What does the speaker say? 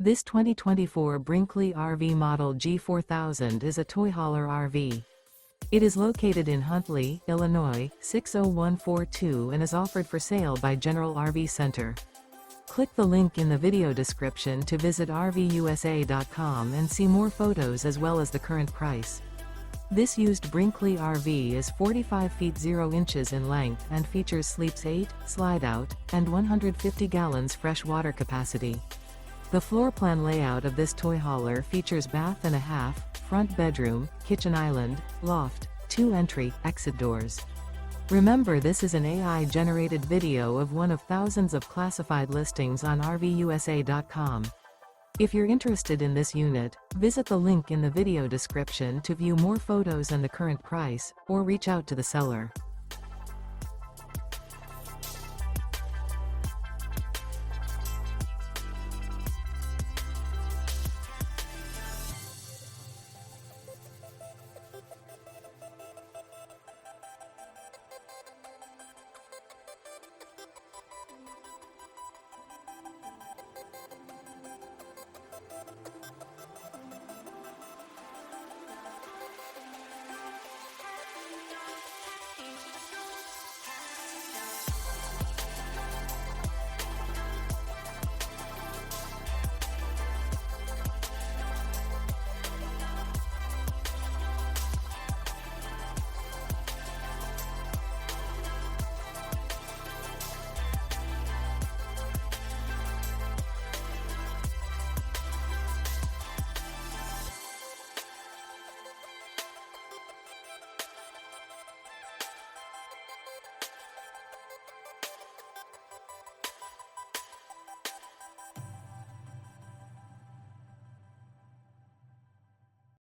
This 2024 Brinkley RV Model G 4000 is a toy hauler RV. It is located in Huntley, Illinois, 60142 and is offered for sale by General RV Center. Click the link in the video description to visit RVUSA.com and see more photos as well as the current price. This used Brinkley RV is 45 feet 0 inches in length and features sleeps 8, slide-out, and 150 gallons fresh water capacity. The floor plan layout of this toy hauler features bath and a half, front bedroom, kitchen island, loft, 2 entry/exit doors. Remember, this is an AI-generated video of one of thousands of classified listings on RVUSA.com. If you're interested in this unit, visit the link in the video description to view more photos and the current price, or reach out to the seller.